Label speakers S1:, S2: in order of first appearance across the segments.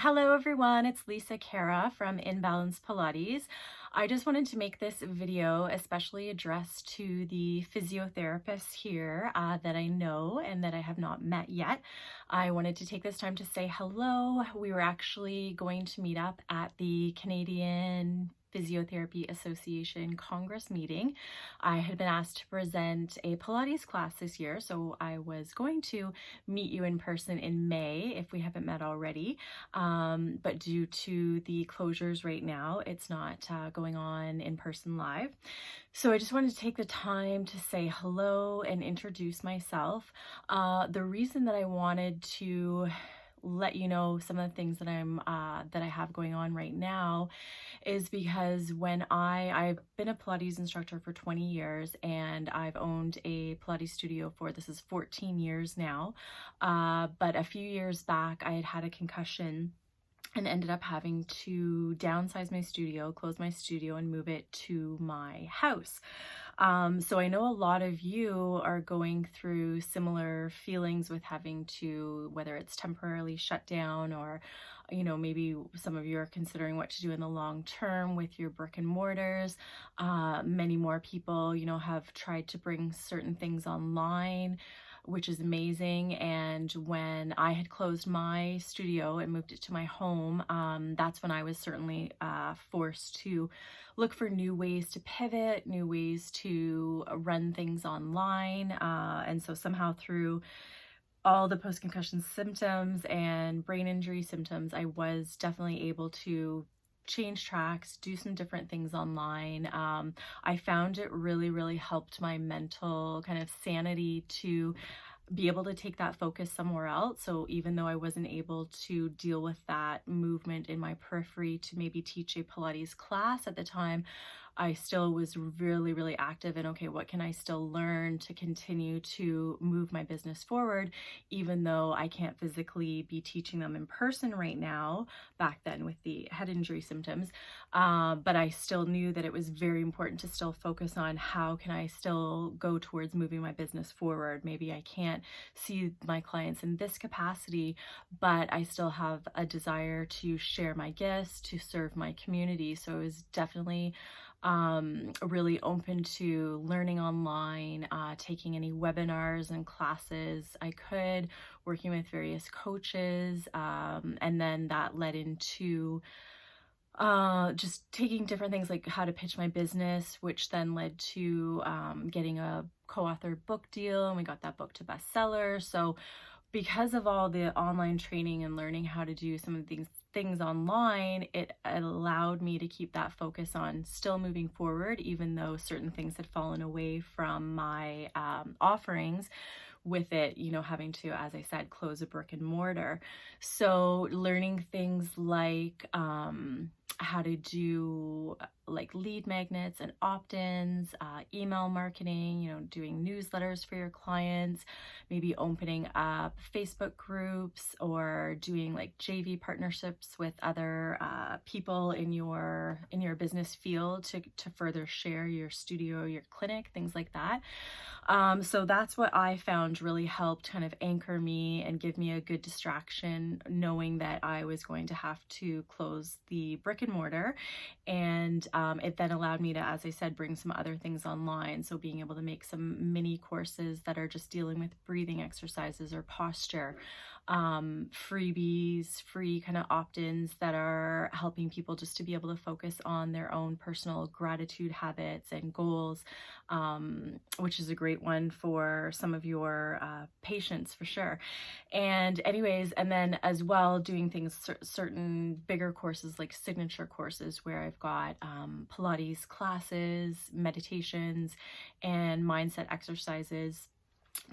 S1: Hello everyone, it's Lisa Khera from Inbalance Pilates. I just wanted to make this video especially addressed to the physiotherapists here that I know and that I have not met yet. I wanted to take this time to say hello. We were actually going to meet up at the Canadian Physiotherapy Association Congress meeting. I had been asked to present a Pilates class this year, so I was going to meet you in person in May if we haven't met already. But due to the closures right now, it's not going on in person live. So I just wanted to take the time to say hello and introduce myself. The reason that I wanted to let you know some of the things that I have going on right now is because when I've been a Pilates instructor for 20 years and I've owned a Pilates studio for, this is 14 years now. But a few years back, I had a concussion and ended up having to downsize my studio, close my studio, and move it to my house. So I know a lot of you are going through similar feelings with having to, whether it's temporarily shut down or, maybe some of you are considering what to do in the long term with your brick and mortars. Many more people, have tried to bring certain things online, which is amazing. And when I had closed my studio and moved it to my home, that's when I was certainly forced to look for new ways to pivot, new ways to run things online. And so somehow through all the post-concussion symptoms and brain injury symptoms, I was definitely able to change tracks, do some different things online. I found it really helped my mental kind of sanity to be able to take that focus somewhere else. So even though I wasn't able to deal with that movement in my periphery to maybe teach a Pilates class at the time, I still was really active in, okay, what can I still learn to continue to move my business forward, even though I can't physically be teaching them in person right now, back then with the head injury symptoms. But I still knew that it was very important to still focus on how can I still go towards moving my business forward. Maybe I can't see my clients in this capacity, but I still have a desire to share my gifts, to serve my community. So it was definitely really open to learning online, taking any webinars and classes I could, working with various coaches, and then that led into just taking different things like how to pitch my business, which then led to getting a co-authored book deal, and we got that book to bestseller. So because of all the online training and learning how to do some of these things online, it allowed me to keep that focus on still moving forward, even though certain things had fallen away from my offerings with it, having to, as I said, close a brick and mortar. So learning things like how to do like lead magnets and opt-ins, email marketing, doing newsletters for your clients, maybe opening up Facebook groups or doing like JV partnerships with other people in your business field to further share your studio, your clinic, things like that. So that's what I found really helped kind of anchor me and give me a good distraction, knowing that I was going to have to close the brick and mortar. And it then allowed me to, as I said, bring some other things online. So being able to make some mini courses that are just dealing with breathing exercises or posture, freebies, free kind of opt-ins that are helping people just to be able to focus on their own personal gratitude habits and goals, which is a great one for some of your patients for sure. And anyways, and then as well doing things, certain bigger courses like signature courses where I've got Pilates classes, meditations, and mindset exercises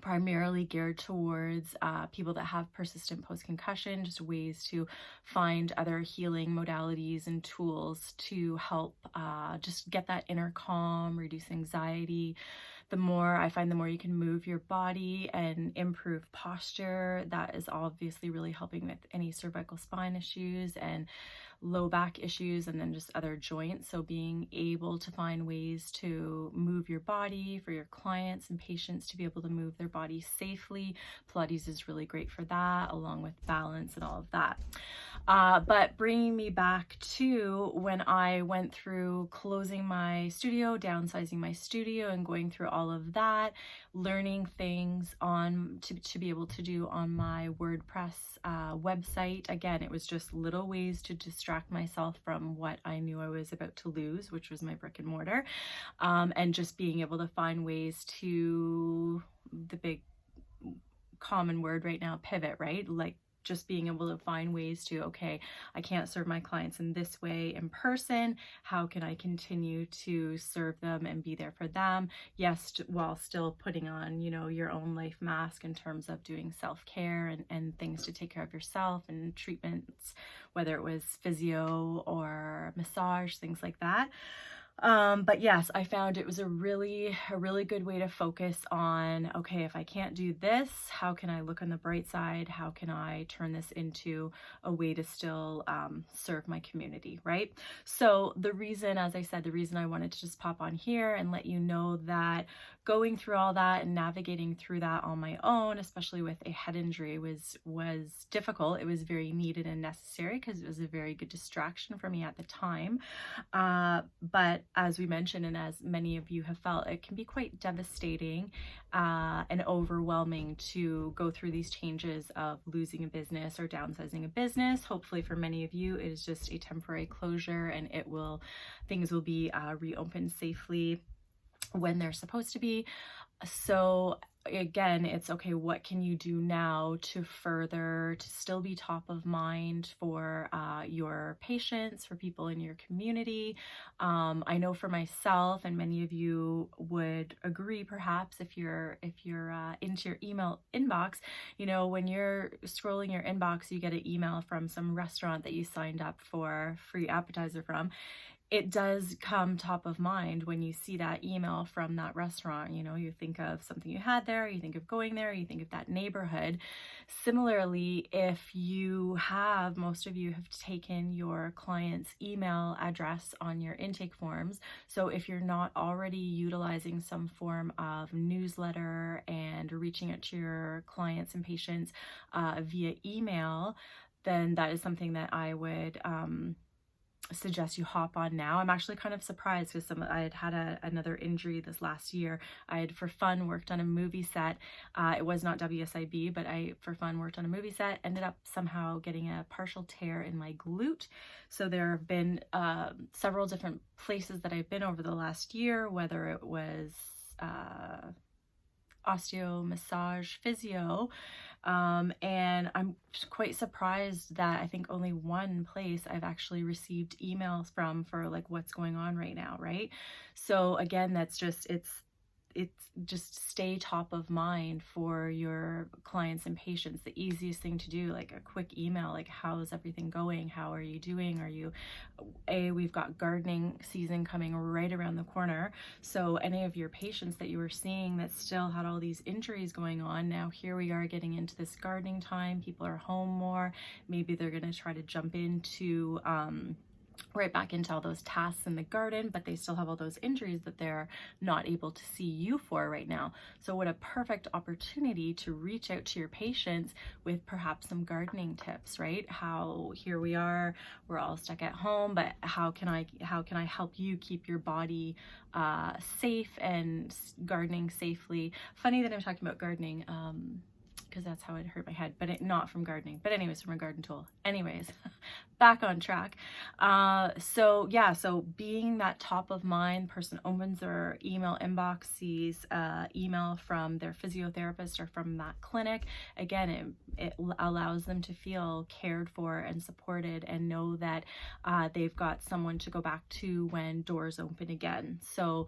S1: primarily geared towards people that have persistent post-concussion, just ways to find other healing modalities and tools to help just get that inner calm, reduce anxiety. The more you can move your body and improve posture, that is obviously really helping with any cervical spine issues and low back issues and then just other joints. So being able to find ways to move your body for your clients and patients to be able to move their body safely. Pilates is really great for that, along with balance and all of that. But bringing me back to when I went through closing my studio, downsizing my studio, and going through all of that, learning things on to be able to do on my WordPress website. Again, it was just little ways to distract myself from what I knew I was about to lose, which was my brick and mortar, and just being able to find ways to, the big common word right now, pivot, right? Like just being able to find ways to, okay, I can't serve my clients in this way in person. How can I continue to serve them and be there for them? Yes, while still putting on, you know, your own life mask in terms of doing self-care and things to take care of yourself and treatments, whether it was physio or massage, things like that. But yes, I found it was a really good way to focus on, okay, if I can't do this, how can I look on the bright side? How can I turn this into a way to still serve my community, right? So the reason, as I said, the reason I wanted to just pop on here and let you know that going through all that and navigating through that on my own, especially with a head injury, was difficult. It was very needed and necessary because it was a very good distraction for me at the time. But as we mentioned, and as many of you have felt, it can be quite devastating and overwhelming to go through these changes of losing a business or downsizing a business. Hopefully for many of you, it is just a temporary closure and things will be reopened safely when they're supposed to be. So again, it's okay, what can you do now to still be top of mind for your patients, for people in your community? I know for myself, and many of you would agree perhaps if you're into your email inbox, you know, when you're scrolling your inbox, you get an email from some restaurant that you signed up for free appetizer from. It does come top of mind when you see that email from that restaurant. You know, you think of something you had there, you think of going there, you think of that neighborhood. Similarly, if most of you have taken your client's email address on your intake forms. So if you're not already utilizing some form of newsletter and reaching out to your clients and patients via email, then that is something that I would suggest you hop on now. I'm actually kind of surprised because I had another injury this last year. I had for fun worked on a movie set. It was not WSIB, but I for fun worked on a movie set, ended up somehow getting a partial tear in my glute. So there have been several different places that I've been over the last year, whether it was osteo, massage, physio, and I'm quite surprised that I think only one place I've actually received emails from for like what's going on right now, right? So again, that's just, it's just stay top of mind for your clients and patients. The easiest thing to do, like a quick email, like how's everything going? How are you doing? We've got gardening season coming right around the corner. So any of your patients that you were seeing that still had all these injuries going on, now here we are getting into this gardening time. People are home more. Maybe they're going to try to jump into right back into all those tasks in the garden, but they still have all those injuries that they're not able to see you for right now. So what a perfect opportunity to reach out to your patients with perhaps some gardening tips, right? How here we are, we're all stuck at home, but how can I help you keep your body safe and gardening safely? Funny that I'm talking about gardening, because that's how it hurt my head, but not from gardening, but anyways, from a garden tool. Anyways, back on track. So being that top of mind person opens their email inbox, sees email from their physiotherapist or from that clinic. Again, it allows them to feel cared for and supported and know that they've got someone to go back to when doors open again. So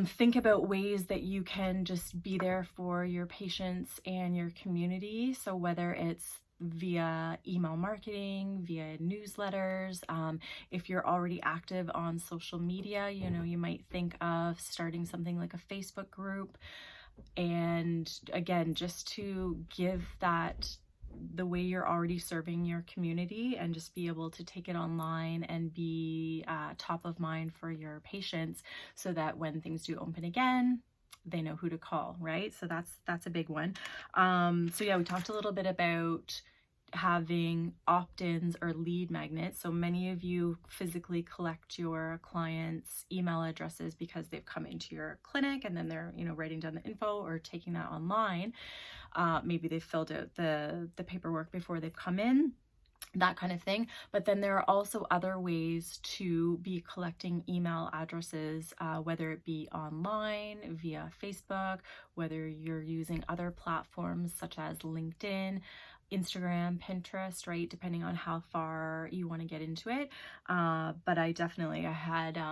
S1: think about ways that you can just be there for your patients and your community. So whether it's via email marketing, via newsletters, if you're already active on social media, you know, you might think of starting something like a Facebook group. And again, just to give that the way you're already serving your community, and just be able to take it online and be top of mind for your patients, so that when things do open again, they know who to call, right? So that's a big one. So yeah, we talked a little bit about having opt-ins or lead magnets. So many of you physically collect your clients' email addresses because they've come into your clinic, and then they're, you know, writing down the info or taking that online. Maybe they filled out the paperwork before they've come in, that kind of thing. But then there are also other ways to be collecting email addresses, whether it be online via Facebook, whether you're using other platforms such as LinkedIn, Instagram, Pinterest, right? Depending on how far you want to get into it. But I had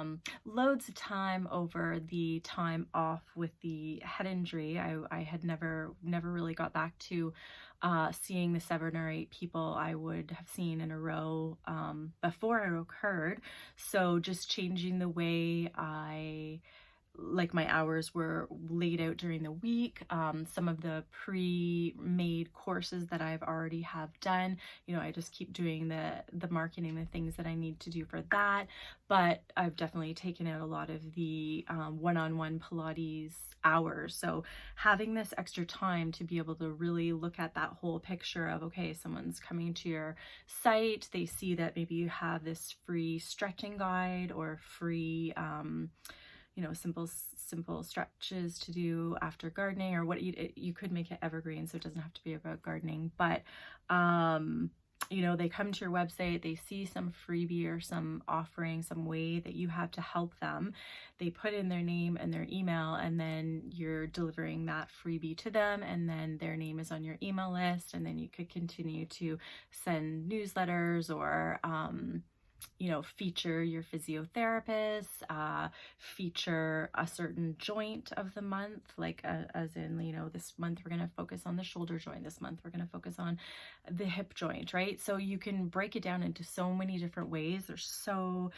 S1: loads of time over the time off with the head injury. I had never really got back to seeing the 7 or 8 people I would have seen in a row before it occurred. So just changing the way my hours were laid out during the week, some of the pre-made courses that I've already have done, you know, I just keep doing the marketing, the things that I need to do for that. But I've definitely taken out a lot of the one-on-one Pilates hours. So having this extra time to be able to really look at that whole picture of, okay, someone's coming to your site, they see that maybe you have this free stretching guide or free you know, simple stretches to do after gardening, or what you could make it evergreen, so it doesn't have to be about gardening. But you know, they come to your website, they see some freebie or some offering, some way that you have to help them. They put in their name and their email, and then you're delivering that freebie to them, and then their name is on your email list, and then you could continue to send newsletters or you know, feature your physiotherapist, feature a certain joint of the month, like as in, you know, this month we're going to focus on the shoulder joint, this month we're going to focus on the hip joint, right? So you can break it down into so many different ways. There's so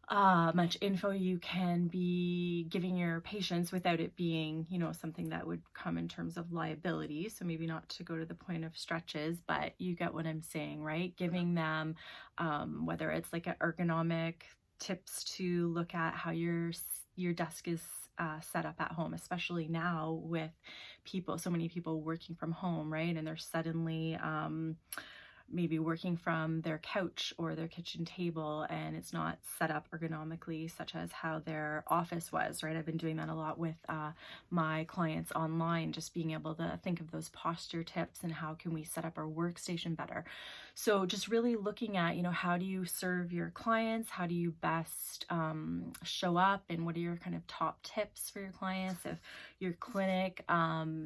S1: much info you can be giving your patients without it being, you know, something that would come in terms of liability. So maybe not to go to the point of stretches, but you get what I'm saying, right? Giving them, whether it's like an ergonomic tips to look at how your desk is set up at home, especially now with so many people working from home, right? And they're suddenly maybe working from their couch or their kitchen table, and it's not set up ergonomically, such as how their office was, right? I've been doing that a lot with my clients online, just being able to think of those posture tips and how can we set up our workstation better. So just really looking at, you know, how do you serve your clients? How do you best show up, and what are your kind of top tips for your clients? If your clinic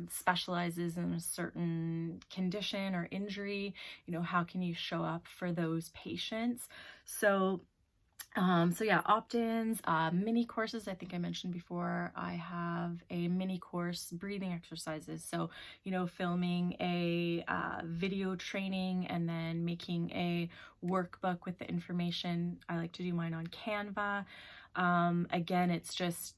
S1: specializes in a certain condition or injury, you know, how can you show up for those patients? So yeah, opt-ins, mini courses. I think I mentioned before, I have a mini course, breathing exercises. So, you know, filming a video training and then making a workbook with the information. I like to do mine on Canva. Again, it's just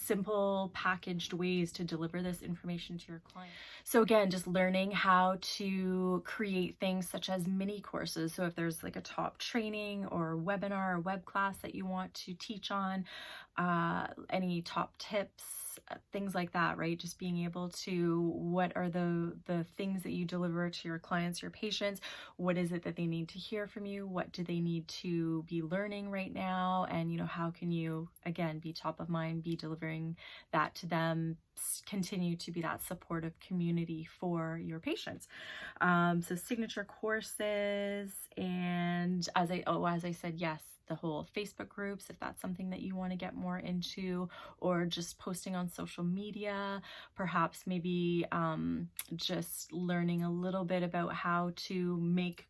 S1: simple packaged ways to deliver this information to your client. So again, just learning how to create things such as mini courses. So if there's like a top training or webinar or web class that you want to teach on, any top tips, things like that, right? Just being able to, what are the things that you deliver to your clients, your patients? What is it that they need to hear from you? What do they need to be learning right now? And, you know, how can you, again, be top of mind, be delivering that to them, continue to be that supportive community for your patients. So signature courses, and as I said, yes, the whole Facebook groups, if that's something that you want to get more into, or just posting on social media, perhaps maybe just learning a little bit about how to make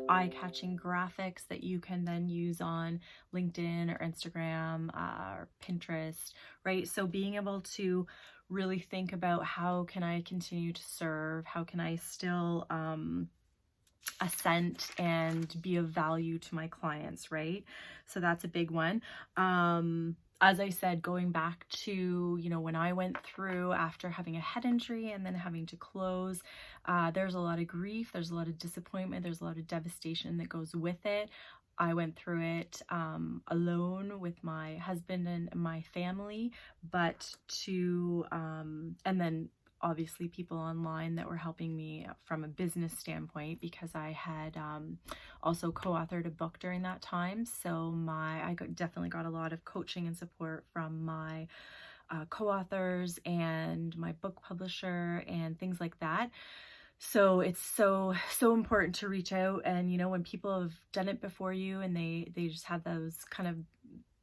S1: eye-catching graphics that you can then use on LinkedIn or Instagram or Pinterest, right? So being able to really think about, how can I continue to serve? How can I still assent and be of value to my clients, right? So that's a big one. as I said, going back to, when I went through after having a head injury and then having to close, there's a lot of grief, there's a lot of disappointment, there's a lot of devastation that goes with it. I went through it alone with my husband and my family, but and then obviously people online that were helping me from a business standpoint, because I had also co-authored a book during that time. So definitely got a lot of coaching and support from my co-authors and my book publisher and things like that. So it's so important to reach out, and when people have done it before you and they just have those kind of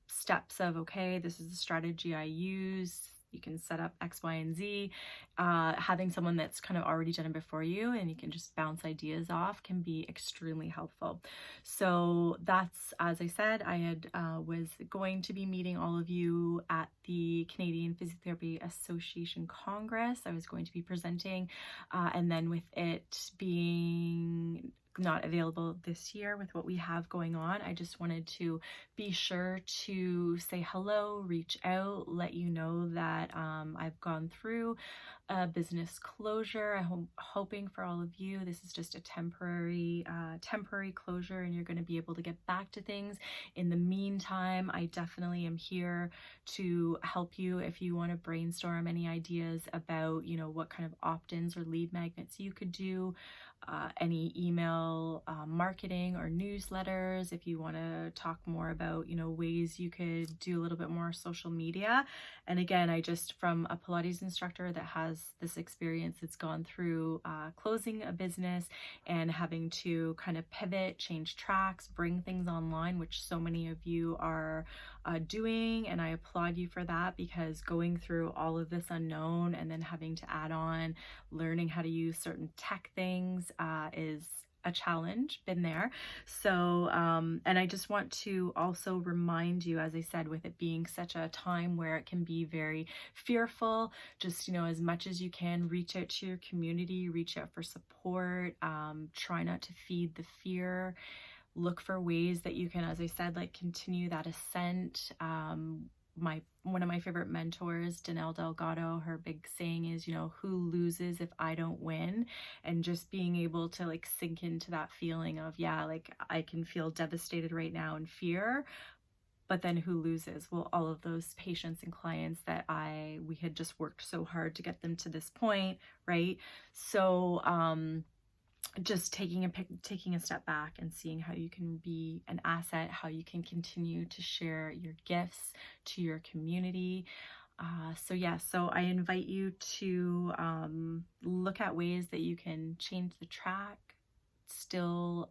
S1: steps of, okay, this is the strategy I use, you can set up X, Y, and Z. Having someone that's kind of already done it before you and you can just bounce ideas off can be extremely helpful. So that's, as I said, I was going to be meeting all of you at the Canadian Physiotherapy Association Congress. I was going to be presenting, and then with it being not available this year with what we have going on, I just wanted to be sure to say hello, reach out, let you know that I've gone through a business closure. I'm hoping for all of you this is just a temporary closure and you're going to be able to get back to things. In the meantime, I definitely am here to help you if you want to brainstorm any ideas about what kind of opt-ins or lead magnets you could do, any email marketing or newsletters, if you want to talk more about ways you could do a little bit more social media. And again, I just, from a Pilates instructor that has this experience, it's gone through closing a business and having to kind of pivot, change tracks, bring things online, which so many of you are doing, and I applaud you for that, because going through all of this unknown and then having to add on learning how to use certain tech things is a challenge, been there. So and I just want to also remind you, as I said, with it being such a time where it can be very fearful, just as much as you can, reach out to your community, reach out for support, try not to feed the fear. Look for ways that you can, as I said, like continue that ascent. One of my favorite mentors, Danelle Delgado, her big saying is, who loses if I don't win? And just being able to like sink into that feeling of, yeah, like I can feel devastated right now and fear, but then who loses? Well, all of those patients and clients that we had just worked so hard to get them to this point, right? So, just taking a step back and seeing how you can be an asset, how you can continue to share your gifts to your community. So I invite you to look at ways that you can change the track, still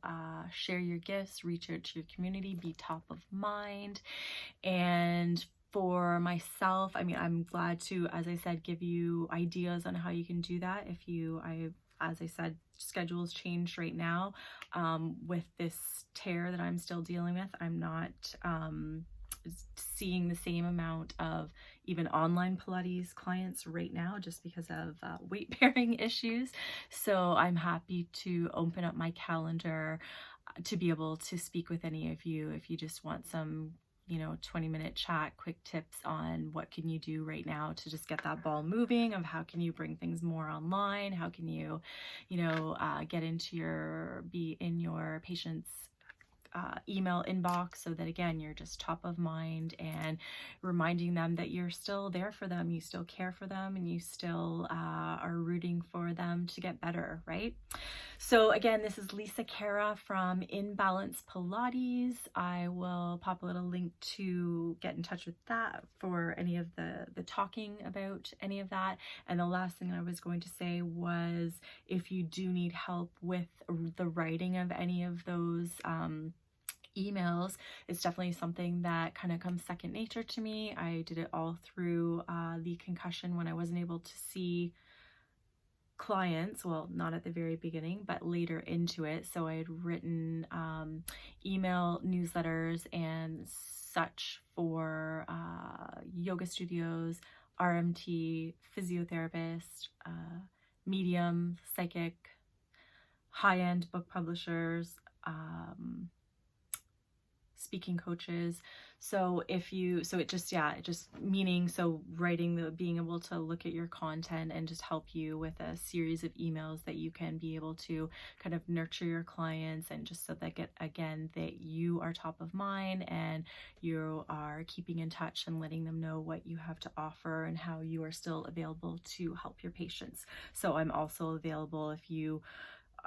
S1: share your gifts, reach out to your community, be top of mind. And for myself, I mean, I'm glad to, as I said, give you ideas on how you can do that. As I said, schedules changed right now with this tear that I'm still dealing with. I'm not seeing the same amount of even online Pilates clients right now, just because of weight bearing issues. So I'm happy to open up my calendar to be able to speak with any of you if you just want some 20-minute chat, quick tips on what can you do right now to just get that ball moving, of how can you bring things more online, how can you be in your patients' email inbox, so that again you're just top of mind and reminding them that you're still there for them, you still care for them, and you still are rooting for them to get better, right? So again, this is Lisa Khera from In Balance Pilates. I will pop a little link to get in touch with that for any of the talking about any of that. And the last thing I was going to say was, if you do need help with the writing of any of those emails, it's definitely something that kind of comes second nature to me. I did it all through the concussion when I wasn't able to see clients, well, not at the very beginning, but later into it. So I had written email newsletters and such for yoga studios, RMT, physiotherapists, medium, psychic, high-end book publishers, speaking coaches. So it just, yeah, it just meaning, so being able to look at your content and just help you with a series of emails that you can be able to kind of nurture your clients, and just so that again, that you are top of mind and you are keeping in touch and letting them know what you have to offer and how you are still available to help your patients. So I'm also available if you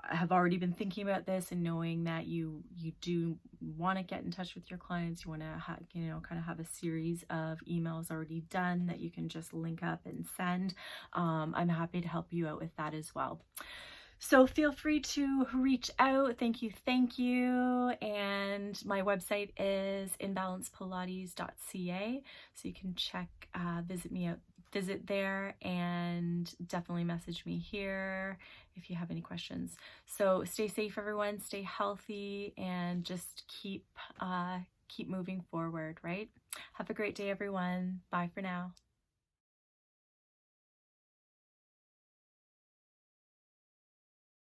S1: have already been thinking about this and knowing that you do want to get in touch with your clients. You want to kind of have a series of emails already done that you can just link up and send. I'm happy to help you out with that as well. So feel free to reach out. Thank you. And my website is imbalancepilates.ca. So you can visit there, and definitely message me here if you have any questions. So stay safe, everyone, stay healthy, and just keep moving forward, right? Have a great day, everyone. Bye for now.